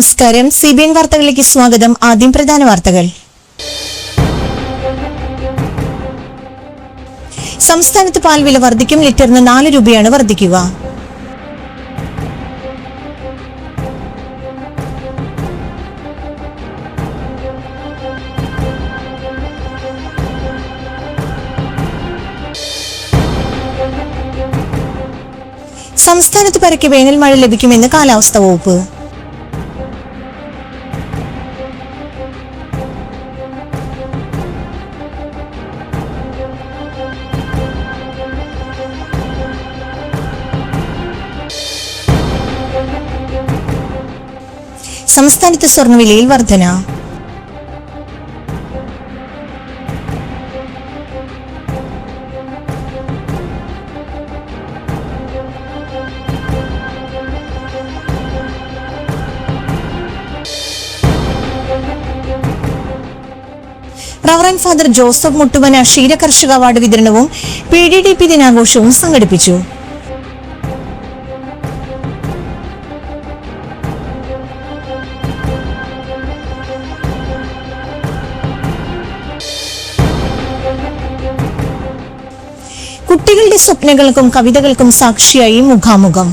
നമസ്കാരം. CBN വാർത്തകളിലേക്ക് സ്വാഗതം. ആദ്യം പ്രധാന വാർത്തകൾ. സംസ്ഥാനത്ത് പാൽ വില വർദ്ധിക്കും. ലിറ്ററിന് 4 രൂപയാണ് വർദ്ധിക്കുക. സംസ്ഥാനത്ത് പരക്കെ വേനൽ മഴ ലഭിക്കുമെന്ന് കാലാവസ്ഥാ വകുപ്പ്. സംസ്ഥാനത്ത് സ്വർണ്ണവിലയിൽ വർധന. റവറന്റ് ഫാദർ ജോസഫ് മുട്ടുവന ക്ഷീരകർഷക അവാർഡ് വിതരണവും PDDP ദിനാഘോഷവും സംഘടിപ്പിച്ചു. കുട്ടികളുടെ സ്വപ്നങ്ങൾക്കും കവിതകൾക്കും സാക്ഷിയായി മുഖാമുഖം.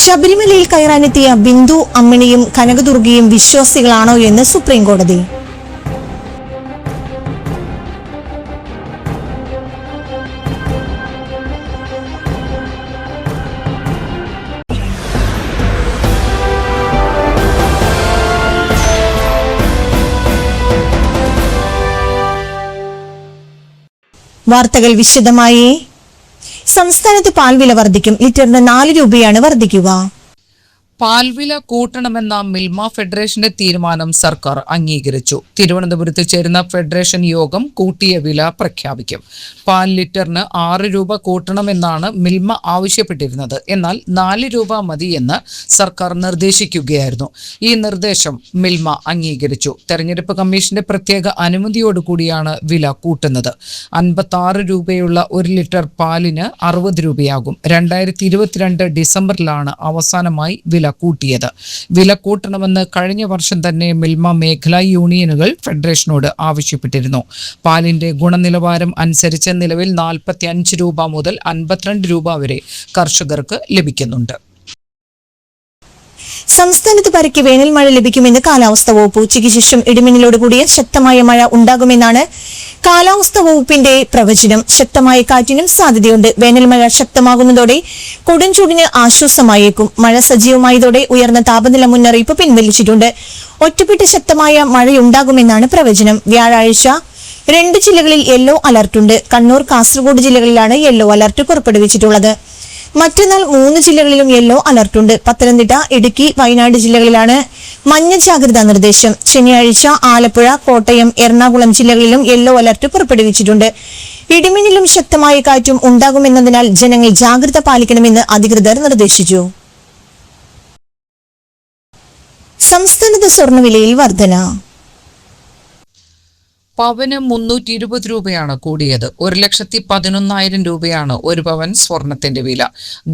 ശബരിമലയിൽ കയറാനെത്തിയ ബിന്ദു അമ്മിണിയും കനകദുർഗയും വിശ്വാസികളാണോ എന്ന് സുപ്രീം കോടതി. വാർത്തകൾ വിശദമായി. സംസ്ഥാനത്ത് പാൽ വില വർദ്ധിക്കും. ലിറ്ററിന് 4 രൂപയാണ് വർദ്ധിക്കുക. പാൽവില കൂട്ടണമെന്ന മിൽമ ഫെഡറേഷന്റെ തീരുമാനം സർക്കാർ അംഗീകരിച്ചു. തിരുവനന്തപുരത്ത് ചേരുന്ന ഫെഡറേഷൻ യോഗം കൂട്ടിയ വില പ്രഖ്യാപിക്കും. പാൽ ലിറ്ററിന് 6 രൂപ കൂട്ടണമെന്നാണ് മിൽമ ആവശ്യപ്പെട്ടിരുന്നത്. എന്നാൽ 4 രൂപ മതിയെന്ന് സർക്കാർ നിർദ്ദേശിക്കുകയായിരുന്നു. ഈ നിർദ്ദേശം മിൽമ അംഗീകരിച്ചു. തെരഞ്ഞെടുപ്പ് കമ്മീഷന്റെ പ്രത്യേക അനുമതിയോടുകൂടിയാണ് വില കൂട്ടുന്നത്. 56 രൂപയുള്ള 1 ലിറ്റർ പാലിന് 60 രൂപയാകും. 2022 ഡിസംബറിലാണ് അവസാനമായി വില കൂട്ടിയത്. വില കൂട്ടണമെന്ന് കഴിഞ്ഞ വർഷം തന്നെ മിൽമ മേഖലാ യൂണിയനുകൾ ഫെഡറേഷനോട് ആവശ്യപ്പെട്ടിരുന്നു. പാലിന്റെ ഗുണനിലവാരം അനുസരിച്ച് നിലവിൽ 45 രൂപ മുതൽ 52 രൂപ വരെ കർഷകർക്ക് ലഭിക്കുന്നുണ്ട്. സംസ്ഥാനത്ത് പരക്കെ വേനൽ മഴ ലഭിക്കുമെന്ന് കാലാവസ്ഥാ വകുപ്പ്. ഉച്ചയ്ക്ക് ശേഷം ഇടിമിന്നലോടുകൂടിയ ശക്തമായ മഴ ഉണ്ടാകുമെന്നാണ് കാലാവസ്ഥാ വകുപ്പിന്റെ പ്രവചനം. ശക്തമായ കാറ്റിനും സാധ്യതയുണ്ട്. വേനൽ മഴ ശക്തമാകുന്നതോടെ കൊടുംചൂടിന് ആശ്വാസമായേക്കും. മഴ സജീവമായതോടെ ഉയർന്ന താപനില മുന്നറിയിപ്പ് പിൻവലിച്ചിട്ടുണ്ട്. ഒറ്റപ്പെട്ട ശക്തമായ മഴയുണ്ടാകുമെന്നാണ് പ്രവചനം. വ്യാഴാഴ്ച 2 ജില്ലകളിൽ യെല്ലോ അലർട്ടുണ്ട്. കണ്ണൂർ, കാസർഗോഡ് ജില്ലകളിലാണ് യെല്ലോ അലർട്ട് പുറപ്പെടുവിച്ചിട്ടുള്ളത്. മറ്റന്നാൾ 3 ജില്ലകളിലും യെല്ലോ അലർട്ടുണ്ട്. പത്തനംതിട്ട, ഇടുക്കി, വയനാട് ജില്ലകളിലാണ് മഞ്ഞ ജാഗ്രതാ നിർദ്ദേശം. ശനിയാഴ്ച ആലപ്പുഴ, കോട്ടയം, എറണാകുളം ജില്ലകളിലും യെല്ലോ അലർട്ട് പുറപ്പെടുവിച്ചിട്ടുണ്ട്. ഇടിമിന്നലും ശക്തമായ കാറ്റും ഉണ്ടാകുമെന്നതിനാൽ ജനങ്ങൾ ജാഗ്രത പാലിക്കണമെന്ന് അധികൃതർ നിർദ്ദേശിച്ചു. സംസ്ഥാനത്ത് സ്വർണ്ണവിലയിൽ വർധന. പവന് 320 രൂപയാണ് കൂടിയത്. 1,11,000 രൂപയാണ് 1 പവൻ സ്വർണത്തിന്റെ വില.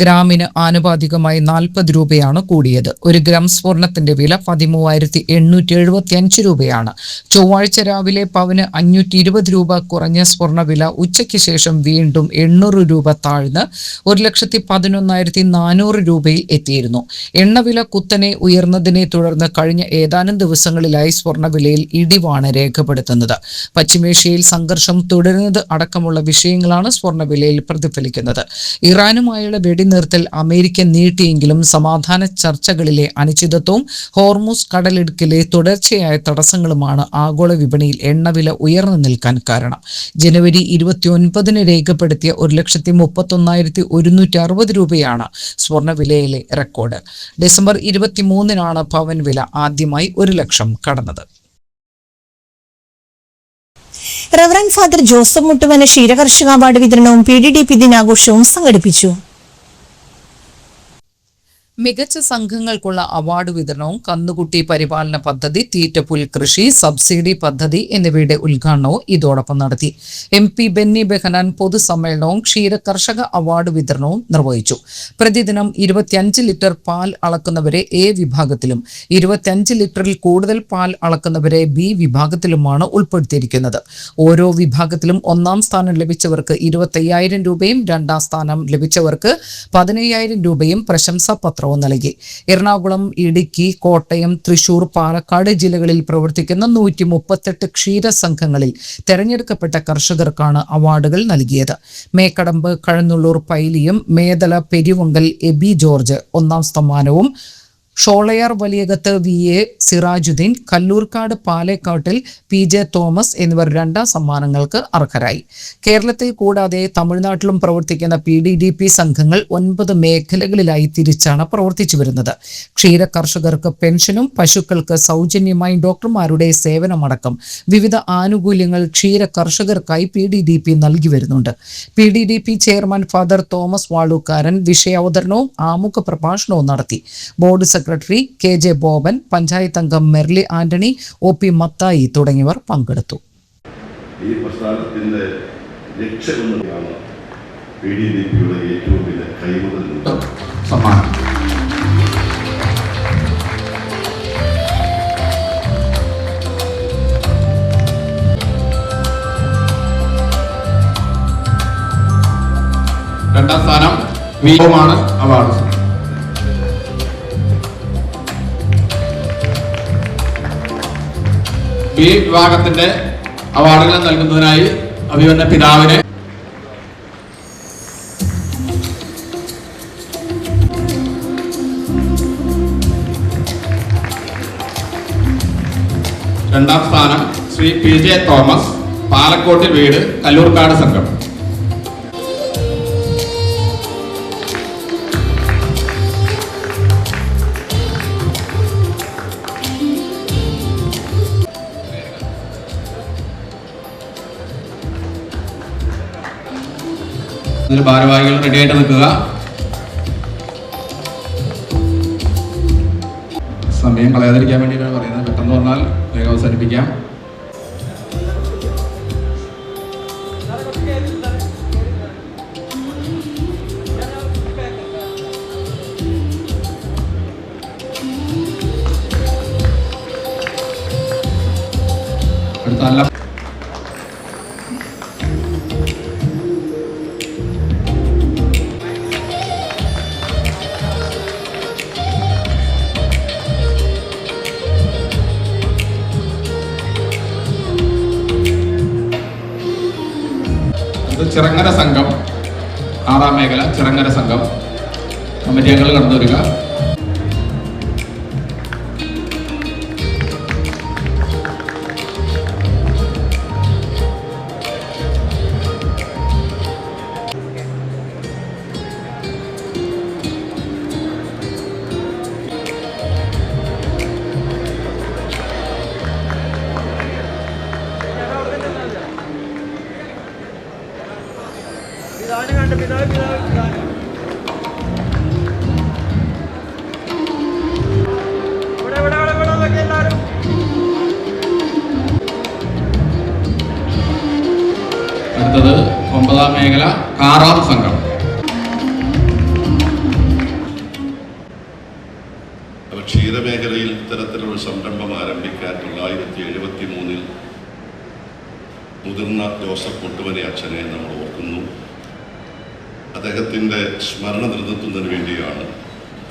ഗ്രാമിന് ആനുപാതികമായി 40 രൂപയാണ് കൂടിയത്. 1 ഗ്രാം സ്വർണത്തിന്റെ വില 13,875 രൂപയാണ്. ചൊവ്വാഴ്ച രാവിലെ പവന് 520 രൂപ കുറഞ്ഞ സ്വർണ്ണവില ഉച്ചയ്ക്ക് ശേഷം വീണ്ടും 800 രൂപ താഴ്ന്ന് 1,11,400 രൂപയിൽ എത്തിയിരുന്നു. എണ്ണവില കുത്തനെ ഉയർന്നതിനെ തുടർന്ന് കഴിഞ്ഞ ഏതാനും ദിവസങ്ങളിലായി സ്വർണ്ണവിലയിൽ ഇടിവാണ് രേഖപ്പെടുത്തുന്നത്. പശ്ചിമേഷ്യയിൽ സംഘർഷം തുടരുന്നത് അടക്കമുള്ള വിഷയങ്ങളാണ് സ്വർണ്ണവിലയിൽ പ്രതിഫലിക്കുന്നത്. ഇറാനുമായുള്ള വെടിനിർത്തൽ അമേരിക്ക നീട്ടിയെങ്കിലും സമാധാന ചർച്ചകളിലെ അനിശ്ചിതത്വവും ഹോർമുസ് കടലിടുക്കിലെ തുടർച്ചയായ തടസ്സങ്ങളുമാണ് ആഗോള വിപണിയിൽ എണ്ണവില ഉയർന്നു നിൽക്കാൻ കാരണം. ജനുവരി 29 രേഖപ്പെടുത്തിയ 1,31,160 രൂപയാണ് സ്വർണ്ണവിലയിലെ റെക്കോർഡ്. ഡിസംബർ 23 പവൻ വില ആദ്യമായി 1 ലക്ഷം കടന്നത്. റവറന്റ് ഫാദർ ജോസഫ് മുട്ടുവന ക്ഷീരകർഷക അവാർഡ് വിതരണവും PDDP ദിനാഘോഷവും സംഘടിപ്പിച്ചു. മികച്ച സംഘങ്ങൾക്കുള്ള അവാർഡ് വിതരണവും കന്നുകുട്ടി പരിപാലന പദ്ധതി, തീറ്റപ്പുൽ കൃഷി, സബ്സിഡി പദ്ധതി എന്നിവയുടെ ഉദ്ഘാടനവും ഇതോടൊപ്പം നടത്തി. MP ബെന്നി ബെഹനാൻ പൊതുസമ്മേളനവും ക്ഷീര കർഷക അവാർഡ് വിതരണവും നിർവഹിച്ചു. പ്രതിദിനം 25 ലിറ്റർ പാൽ അളക്കുന്നവരെ A വിഭാഗത്തിലും 25 ലിറ്ററിൽ കൂടുതൽ പാൽ അളക്കുന്നവരെ B വിഭാഗത്തിലുമാണ് ഉൾപ്പെടുത്തിയിരിക്കുന്നത്. ഓരോ വിഭാഗത്തിലും 1-ാം സ്ഥാനം ലഭിച്ചവർക്ക് 25,000 രൂപയും 2-ാം സ്ഥാനം ലഭിച്ചവർക്ക് 15,000 രൂപയും പ്രശംസാപത്രവും നൽകി. എറണാകുളം, ഇടുക്കി, കോട്ടയം, തൃശൂർ, പാലക്കാട് ജില്ലകളിൽ പ്രവർത്തിക്കുന്ന 138 ക്ഷീര സംഘങ്ങളിൽ തെരഞ്ഞെടുക്കപ്പെട്ട കർഷകർക്കാണ് അവാർഡുകൾ നൽകിയത്. മേക്കടമ്പ്, കഴന്നുള്ളൂർ പൈലിയം, മേദല പെരിവങ്കൽ എബി ജോർജ് 1-ാം സമ്മാനവും, Sholayar Valiyakath VA Sirajuddin, Kallurkad Palekkattil PJ Thomas എന്നിവർ 2-ാം സമ്മാനങ്ങൾക്ക് അർഹരായി. കേരളത്തിൽ കൂടാതെ തമിഴ്നാട്ടിലും പ്രവർത്തിക്കുന്ന PDDP സംഘങ്ങൾ 9 മേഖലകളിലായി തിരിച്ചാണ് പ്രവർത്തിച്ചു വരുന്നത്. ക്ഷീര കർഷകർക്ക് പെൻഷനും പശുക്കൾക്ക് സൗജന്യമായി ഡോക്ടർമാരുടെ സേവനമടക്കം വിവിധ ആനുകൂല്യങ്ങൾ ക്ഷീര കർഷകർക്കായി PDDP നൽകി വരുന്നുണ്ട്. PDDP chairman father Thomas Valookkaran വിഷയാവതരണവും ആമുഖ പ്രഭാഷണവും നടത്തി. Board secretary KJ Boban, panchayat അംഗം മെർലി ആന്റണി, OP മത്തായി തുടങ്ങിയവർ പങ്കെടുത്തു. ഈ പ്രസ്ഥാനത്തിന്റെ ലക്ഷ്യമെന്നാണ് PDDPയുടെ ഏറ്റവും വലിയ കൈമുതൽ സമ്മാനം. രണ്ടാം സ്ഥാനം വീരമാണ് അവാർഡ്. B വിഭാഗത്തിന്റെ അവാർഡുകൾ നൽകുന്നതിനായി അഭിമന്യ പിതാവിനെ രണ്ടാം സ്ഥാനം ശ്രീ PJ തോമസ്, പാലക്കോട്ടിൽ വീട്, കല്ലൂർക്കാട് സംഘം. ഭാരവാഹികൾ റെഡിയായിട്ട് നിൽക്കുക. സമയം കളയാതിരിക്കാൻ വേണ്ടിയിട്ടാണ് പറയുന്നത്. പെട്ടെന്ന് വന്നാൽ വേഗം അവസാനിപ്പിക്കാം. അടുത്ത നല്ല ചിറങ്ങര സംഘം, 6-ാം മേഖല ചിറങ്ങര സംഘം കമ്മിറ്റി അംഗങ്ങൾ കടന്നു വരിക. അടുത്തത് 9-ാം മേഖല കാറാം സംഘം. ക്ഷീരമേഖലയിൽ ഇത്തരത്തിലുള്ള സംരംഭം ആരംഭിക്കാൻ 1973 മുതിർന്ന ജോസഫ് മുട്ടുമനി അച്ഛനെ നമ്മൾ ഓർക്കുന്നു. അദ്ദേഹത്തിൻ്റെ സ്മരണ നിലനിർത്തുന്നതിന് വേണ്ടിയാണ്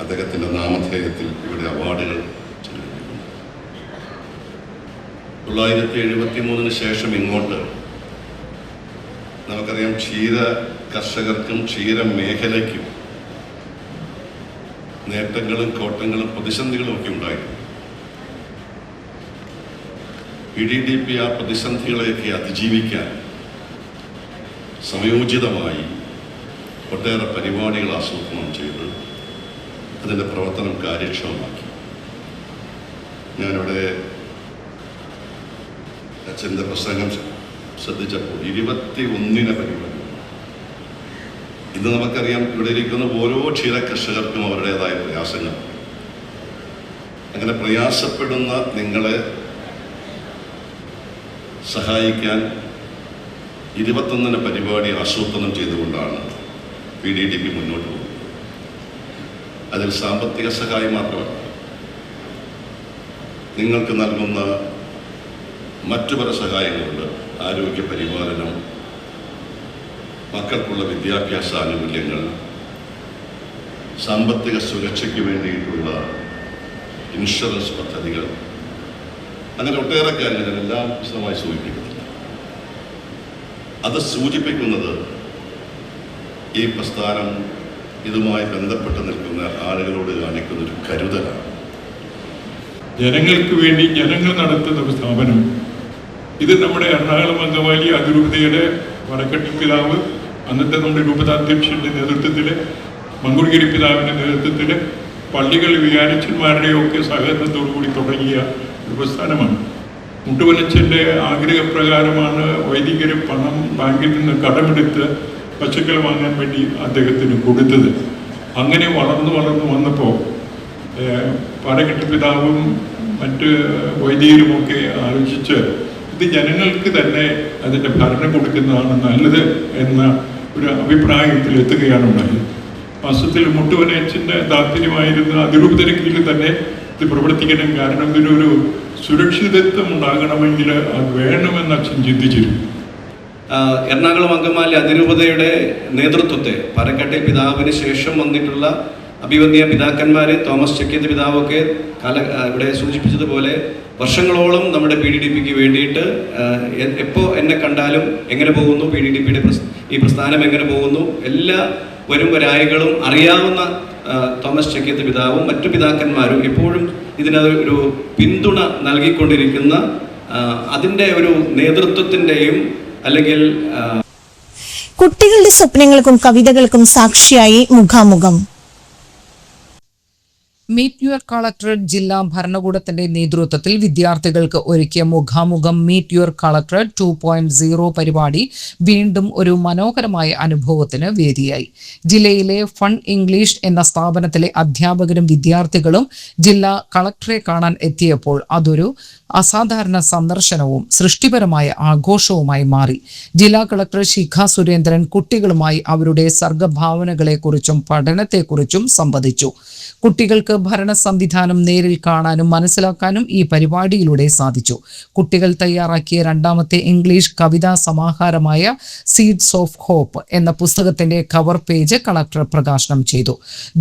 അദ്ദേഹത്തിൻ്റെ നാമധേയത്തിൽ ഇവിടെ അവാർഡുകൾ ചെലവഴിക്കുന്നത്. 1973 ശേഷം ഇങ്ങോട്ട് നമുക്കറിയാം ക്ഷീര കർഷകർക്കും ക്ഷീര മേഖലയ്ക്കും നേട്ടങ്ങളും കോട്ടങ്ങളും പ്രതിസന്ധികളും ഒക്കെ ഉണ്ടായിരുന്നു. PDDP ആ പ്രതിസന്ധികളെയൊക്കെ അതിജീവിക്കാൻ സമയോചിതമായി ഒട്ടേറെ പരിപാടികൾ ആസൂത്രണം ചെയ്ത് അതിൻ്റെ പ്രവർത്തനം കാര്യക്ഷമമാക്കി. ഞാനിവിടെ അച്ഛൻ്റെ പ്രസംഗം ശ്രദ്ധിച്ചപ്പോൾ 21 പരിപാടി ഇന്ന് നമുക്കറിയാം, ഇവിടെ ഇരിക്കുന്ന ഓരോ ക്ഷീര കർഷകർക്കും അവരുടേതായ പ്രയാസങ്ങൾ. അങ്ങനെ പ്രയാസപ്പെടുന്ന നിങ്ങളെ സഹായിക്കാൻ 21 പരിപാടി ആസൂത്രണം ചെയ്തുകൊണ്ടാണ് PDDP മുന്നോട്ട് പോകുന്നത്. അതിൽ സാമ്പത്തിക സഹായം മാത്രമല്ല, നിങ്ങൾക്ക് നൽകുന്ന മറ്റു പല സഹായങ്ങളുണ്ട്. ആരോഗ്യ പരിപാലനം, മക്കൾക്കുള്ള വിദ്യാഭ്യാസ ആനുകൂല്യങ്ങൾ, സാമ്പത്തിക സുരക്ഷയ്ക്ക് വേണ്ടിയിട്ടുള്ള ഇൻഷുറൻസ് പദ്ധതികൾ, അങ്ങനെ ഒട്ടേറെ കാര്യങ്ങളെല്ലാം വിശദമായി സൂചിപ്പിക്കുന്നുണ്ട്. അത് സൂചിപ്പിക്കുന്നത് ഈ പ്രസ്ഥാനം ഇതുമായി ബന്ധപ്പെട്ട് നിൽക്കുന്ന ആളുകളോട് കാണിക്കുന്ന ഒരു കരുതലാണ്. ജനങ്ങൾക്ക് വേണ്ടി ജനങ്ങൾ നടത്തുന്ന ഒരു സ്ഥാപനം. ഇത് നമ്മുടെ എറണാകുളം അങ്കമാലി അതിരൂപതയുടെ വടക്കട്ടി പിതാവ്, അന്നത്തെ നമ്മുടെ രൂപതാധ്യക്ഷന്റെ നേതൃത്വത്തിൽ, മങ്കുഴിക്കരി പിതാവിൻ്റെ നേതൃത്വത്തിൽ, പള്ളികൾ വികാരിച്ചന്മാരുടെയൊക്കെ സഹകരണത്തോടുകൂടി തുടങ്ങിയ ഒരു പ്രസ്ഥാനമാണ്. മുട്ടുവലച്ചൻ്റെ ആഗ്രഹപ്രകാരമാണ് വൈദികർ പണം ബാങ്കിൽ നിന്ന് കടമെടുത്ത് പശുക്കൾ വാങ്ങാൻ വേണ്ടി അദ്ദേഹത്തിന് കൊടുത്തത്. അങ്ങനെ വളർന്നു വന്നപ്പോൾ പാറക്കെട്ടി പിതാവും മറ്റ് വൈദികരുമൊക്കെ ആലോചിച്ച് ഇത് ജനങ്ങൾക്ക് തന്നെ അതിൻ്റെ ഭരണം കൊടുക്കുന്നതാണ് നല്ലത് എന്ന ഒരു അഭിപ്രായത്തിൽ എത്തുകയാണ് ഉണ്ടായത്. വാസ്തവത്തിൽ മുട്ടുവനച്ചൻ്റെ താല്പര്യമായിരുന്ന അതിരൂപതയുടെ കീഴിൽ തന്നെ ഇത് പ്രവർത്തിക്കണം. കാരണം ഇതിനൊരു സുരക്ഷിതത്വം ഉണ്ടാകണമെങ്കിൽ അത് വേണമെന്ന് അച്ഛൻ ചിന്തിച്ചിരുന്നു. എറണാകുളം അങ്കമാലി അതിരൂപതയുടെ നേതൃത്വത്തെ പാറക്കാട്ടെ പിതാവിന് ശേഷം വന്നിട്ടുള്ള അഭിവന്യ പിതാക്കന്മാർ, തോമസ് ചെക്കിയത്ത് പിതാവൊക്കെ ഇവിടെ സൂചിപ്പിച്ചതുപോലെ വർഷങ്ങളോളം നമ്മുടെ PDDPക്ക് വേണ്ടിയിട്ട് എപ്പോൾ എന്നെ കണ്ടാലും എങ്ങനെ പോകുന്നു, PDDPയുടെ ഈ പ്രസ്ഥാനം എങ്ങനെ പോകുന്നു, എല്ലാ വരും വരായികളും അറിയാവുന്ന തോമസ് ചെക്കിയത്ത് പിതാവും മറ്റു പിതാക്കന്മാരും എപ്പോഴും ഇതിനൊരു പിന്തുണ നൽകിക്കൊണ്ടിരിക്കുന്ന അതിൻ്റെ ഒരു നേതൃത്വത്തിൻ്റെയും അല്ലെങ്കിൽ കുട്ടികളുടെ സ്വപ്നങ്ങൾക്കും കവിതകൾക്കും സാക്ഷിയായി മുഖാമുഖം. മീറ്റ് യുവർ കളക്ടറേറ്റ് ജില്ലാ ഭരണകൂടത്തിന്റെ നേതൃത്വത്തിൽ വിദ്യാർത്ഥികൾക്ക് ഒരുക്കിയ മുഖാമുഖം മീറ്റ് യുവർ കളക്ടറേറ്റ് 2.0 പരിപാടി വീണ്ടും ഒരു മനോഹരമായ അനുഭവത്തിന് വേദിയായി. ജില്ലയിലെ ഫൺ ഇംഗ്ലീഷ് എന്ന സ്ഥാപനത്തിലെ അധ്യാപകരും വിദ്യാർത്ഥികളും ജില്ലാ കളക്ടറെ കാണാൻ എത്തിയപ്പോൾ അതൊരു അസാധാരണ സന്ദർശനവും സൃഷ്ടിപരമായ ആഘോഷവുമായി മാറി. ജില്ലാ കളക്ടർ ശിഖ സുരേന്ദ്രൻ കുട്ടികളുമായി അവരുടെ സർഗഭാവനകളെക്കുറിച്ചും പഠനത്തെക്കുറിച്ചും സംവദിച്ചു. കുട്ടികൾക്ക് ഭരണ സംവിധാനം നേരിൽ കാണാനും മനസ്സിലാക്കാനും ഈ പരിപാടിയിലൂടെ സാധിച്ചു. കുട്ടികൾ തയ്യാറാക്കിയ രണ്ടാമത്തെ ഇംഗ്ലീഷ് കവിതാ സമാഹാരമായ സീഡ്സ് ഓഫ് ഹോപ്പ് എന്ന പുസ്തകത്തിന്റെ കവർ പേജ് കളക്ടർ പ്രകാശനം ചെയ്തു.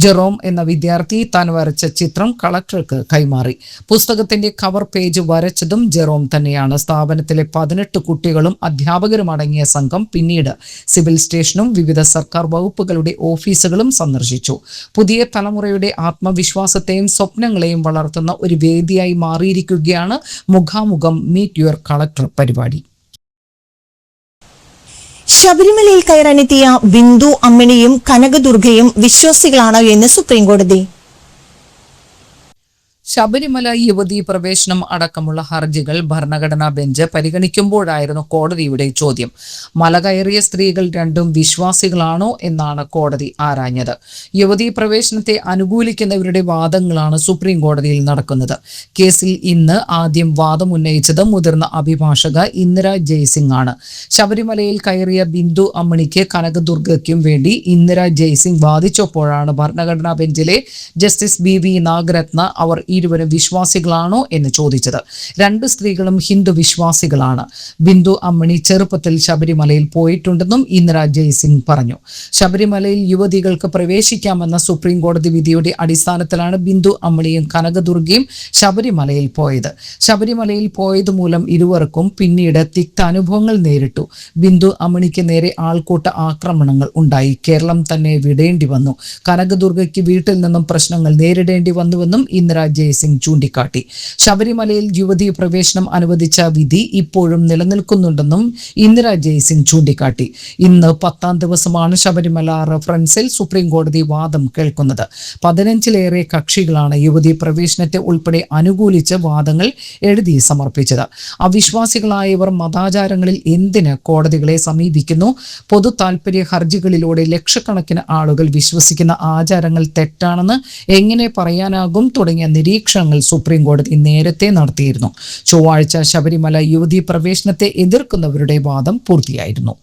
ജെറോം എന്ന വിദ്യാർത്ഥി താൻ വരച്ച ചിത്രം കളക്ടർക്ക് കൈമാറി. പുസ്തകത്തിന്റെ കവർ പേജ് വരച്ചതും ജെറോം തന്നെയാണ്. സ്ഥാപനത്തിലെ 18 കുട്ടികളും അധ്യാപകരും അടങ്ങിയ സംഘം പിന്നീട് സിവിൽ സ്റ്റേഷനും വിവിധ സർക്കാർ വകുപ്പുകളുടെ ഓഫീസുകളും സന്ദർശിച്ചു. പുതിയ തലമുറയുടെ ആത്മവിശ്വാസത്തെയും സ്വപ്നങ്ങളെയും വളർത്തുന്ന ഒരു വേദിയായി മാറിയിരിക്കുകയാണ് മുഖാമുഖം മീറ്റ് യുവർ കളക്ടർ പരിപാടി. ശബരിമലയിൽ കയറാനെത്തിയ ബിന്ദു അമ്മിണിയും കനകദുർഗയും വിശ്വാസികളാണോ എന്ന് സുപ്രീംകോടതി. ശബരിമല യുവതീ പ്രവേശനം അടക്കമുള്ള ഹർജികൾ ഭരണഘടനാ ബെഞ്ച് പരിഗണിക്കുമ്പോഴായിരുന്നു കോടതിയുടെ ചോദ്യം. മല കയറിയ സ്ത്രീകൾ രണ്ടും വിശ്വാസികളാണോ എന്നാണ് കോടതി ആരാഞ്ഞത്. യുവതീ പ്രവേശനത്തെ അനുകൂലിക്കുന്നവരുടെ വാദങ്ങളാണ് സുപ്രീം കോടതിയിൽ നടക്കുന്നത്. കേസിൽ ഇന്ന് ആദ്യം വാദമുന്നയിച്ചത് മുതിർന്ന അഭിഭാഷക ഇന്ദിര ജയ്സിംഗ് ആണ്. ശബരിമലയിൽ കയറിയ ബിന്ദു അമ്മിണിക്ക് കനകദുർഗയ്ക്കും വേണ്ടി ഇന്ദിര ജയ്സിംഗ് വാദിച്ചപ്പോഴാണ് ഭരണഘടനാ ബെഞ്ചിലെ ജസ്റ്റിസ് BV നാഗരത്ന അവർ ഇരുവരും വിശ്വാസികളാണോ എന്ന് ചോദിച്ചത്. 2 സ്ത്രീകളും ഹിന്ദു വിശ്വാസികളാണ്. ബിന്ദു അമ്മിണി ചെറുപ്പത്തിൽ ശബരിമലയിൽ പോയിട്ടുണ്ടെന്നും ഇന്ദിര ജയ്സിംഗ് പറഞ്ഞു. ശബരിമലയിൽ യുവതികൾക്ക് പ്രവേശിക്കാമെന്ന സുപ്രീം കോടതി വിധിയുടെ അടിസ്ഥാനത്തിലാണ് ബിന്ദു അമ്മിണിയും കനകദുർഗയും ശബരിമലയിൽ പോയത്. ശബരിമലയിൽ പോയതുമൂലം ഇരുവർക്കും പിന്നീട് തിക്ത അനുഭവങ്ങൾ നേരിട്ടു. ബിന്ദു അമ്മിണിക്ക് നേരെ ആൾക്കൂട്ട ആക്രമണങ്ങൾ ഉണ്ടായി. കേരളം തന്നെ വിടേണ്ടി വന്നു. കനകദുർഗയ്ക്ക് വീട്ടിൽ നിന്നും പ്രശ്നങ്ങൾ നേരിടേണ്ടി വന്നുവെന്നും ഇന്ദിര ജയസിംഗ് ചൂണ്ടിക്കാട്ടി. ശബരിമലയിൽ യുവതീ പ്രവേശനം അനുവദിച്ച വിധി ഇപ്പോഴും നിലനിൽക്കുന്നുണ്ടെന്നും ഇന്ദിര ജയസിംഗ് ചൂണ്ടിക്കാട്ടി. ഇന്ന് 10ാം ദിവസമാണ് ശബരിമല റഫറൻസിൽ സുപ്രീം കോടതി വാദം കേൾക്കുന്നത്. 15ലേറെ കക്ഷികളാണ് യുവതീ പ്രവേശനത്തെ ഉൾപ്പെടെ അനുകൂലിച്ച് വാദങ്ങൾ എഴുതി സമർപ്പിച്ചത്. അവിശ്വാസികളായവർ മതാചാരങ്ങളിൽ എന്തിന് കോടതികളെ സമീപിക്കുന്നു? പൊതു താൽപര്യ ഹർജികളിലൂടെ ലക്ഷക്കണക്കിന് ആളുകൾ വിശ്വസിക്കുന്ന ആചാരങ്ങൾ തെറ്റാണെന്ന് എങ്ങനെ പറയാനാകും തുടങ്ങിയ നിരീക്ഷണങ്ങൾ സുപ്രീം കോടതി നേരത്തെ നടത്തിയിരുന്നു. ചൊവ്വാഴ്ച ശബരിമല യുവതീ പ്രവേശനത്തെ എതിർക്കുന്നവരുടെ വാദം പൂർത്തിയായിരുന്നു.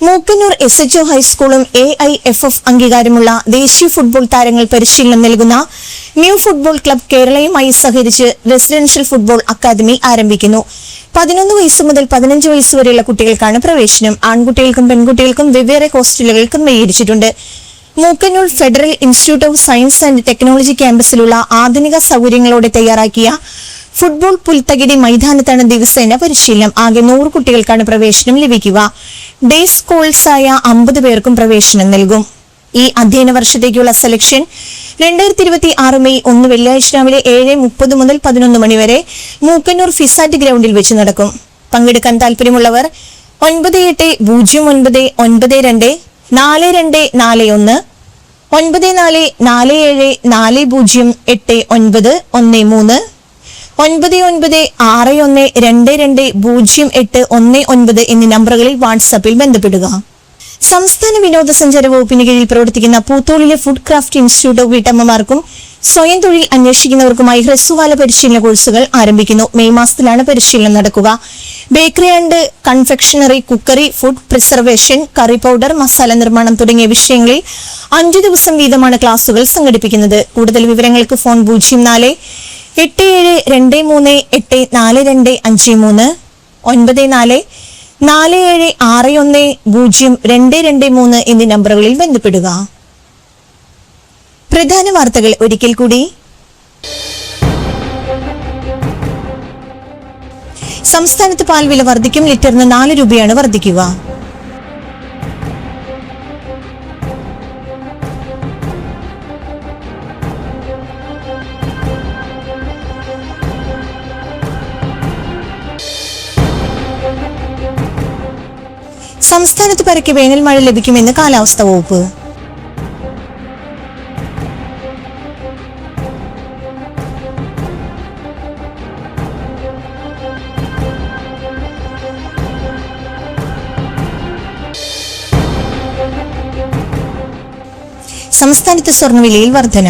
മൂക്കന്നൂർ SHO ഹൈസ്കൂളും AIFF അംഗീകാരമുള്ള ദേശീയ ഫുട്ബോൾ താരങ്ങൾ പരിശീലനം നൽകുന്ന ന്യൂ ഫുട്ബോൾ ക്ലബ് കേരളയുമായി സഹകരിച്ച് റെസിഡൻഷ്യൽ ഫുട്ബോൾ അക്കാദമി ആരംഭിക്കുന്നു. 11 വയസ്സ് മുതൽ 15 വയസ്സ് വരെയുള്ള കുട്ടികൾക്കാണ് പ്രവേശനം. ആൺകുട്ടികൾക്കും പെൺകുട്ടികൾക്കും വെവ്വേറെ ഹോസ്റ്റലുകൾ ക്രമീകരിച്ചിട്ടുണ്ട്. Mookkannoor federal institute of science and technology ക്യാമ്പസിലുള്ള ആധുനിക സൗകര്യങ്ങളോടെ തയ്യാറാക്കിയ ഫുട്ബോൾ പുൽത്തകിടി മൈതാനത്താണ് ദിവസേന പരിശീലനം. ആകെ 100 കുട്ടികൾക്കാണ് പ്രവേശനം ലഭിക്കുക. ഡേ സ്കൂൾസായ 50 പേർക്കും പ്രവേശനം നൽകും. ഈ അധ്യയന വർഷത്തേക്കുള്ള സെലക്ഷൻ 2026 മെയ് 1 വെള്ളിയാഴ്ച രാവിലെ 7:30 മുതൽ 11 മണി വരെ മൂക്കന്നൂർ ഫിസാറ്റ് ഗ്രൗണ്ടിൽ വെച്ച് നടക്കും. പങ്കെടുക്കാൻ താല്പര്യമുള്ളവർ 9809924241 9447408913 9961220819 എന്നീ നമ്പറുകളിൽ വാട്സാപ്പിൽ ബന്ധപ്പെടുക. സംസ്ഥാന വിനോദസഞ്ചാര വകുപ്പിന് കീഴിൽ പ്രവർത്തിക്കുന്ന പൂത്തോളിലെ ഫുഡ് ക്രാഫ്റ്റ് ഇൻസ്റ്റിറ്റ്യൂട്ട് വീട്ടമ്മമാർക്കും സ്വയം തൊഴിൽ അന്വേഷിക്കുന്നവർക്കുമായി ഹ്രസ്വകാല പരിശീലന കോഴ്സുകൾ ആരംഭിക്കുന്നു. മെയ് മാസത്തിലാണ് പരിശീലനം നടക്കുക. Bakery and confectionery, cookery, food preservation, curry powder, masala നിർമ്മാണം തുടങ്ങിയ വിഷയങ്ങളിൽ 5 ദിവസം വീതമാണ് ക്ലാസുകൾ സംഘടിപ്പിക്കുന്നത്. കൂടുതൽ വിവരങ്ങൾക്ക് ഫോൺ 0487238425 9447610223 എന്നീ നമ്പറുകളിൽ ബന്ധപ്പെടുക. പ്രധാന വാർത്തകൾ ഒരിക്കൽ കൂടി. സംസ്ഥാനത്ത് പാൽ വില വർദ്ധിക്കും. ലിറ്ററിന് 4 രൂപയാണ് വർദ്ധിക്കുക. സംസ്ഥാനത്ത് പരക്കെ വേനൽ മഴ ലഭിക്കുമെന്ന് കാലാവസ്ഥാ വകുപ്പ്. സംസ്ഥാനത്ത് സ്വർണ്ണവിലയിൽ വർധന.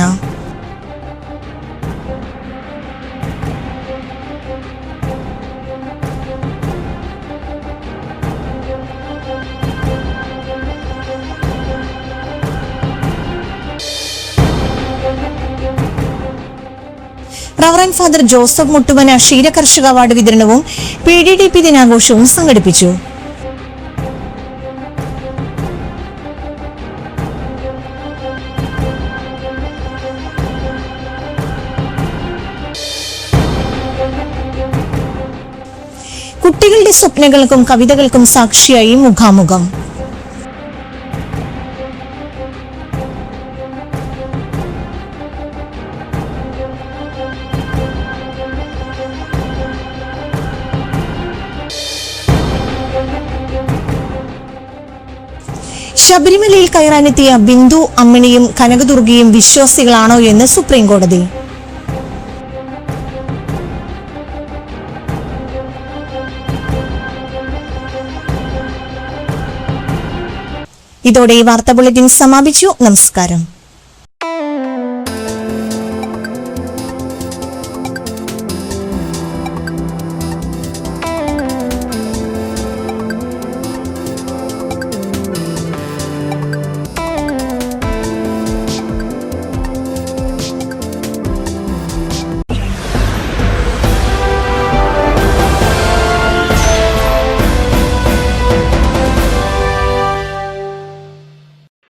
റവറന്റ് ഫാദർ ജോസഫ് മുട്ടുവന ക്ഷീരകർഷക അവാർഡ് വിതരണവും PDDP ദിനാഘോഷവും സംഘടിപ്പിച്ചു. കുട്ടികളുടെ സ്വപ്നങ്ങൾക്കും കവിതകൾക്കും സാക്ഷിയായി മുഖാമുഖം. ശബരിമലയിൽ കയറാനെത്തിയ ബിന്ദു അമ്മിണിയും കനകദുർഗയും വിശ്വാസികളാണോ എന്ന് സുപ്രീം കോടതി. ഇതോടെ ഈ വാർത്താ ബുള്ളറ്റിൻ സമാപിച്ചു. നമസ്കാരം.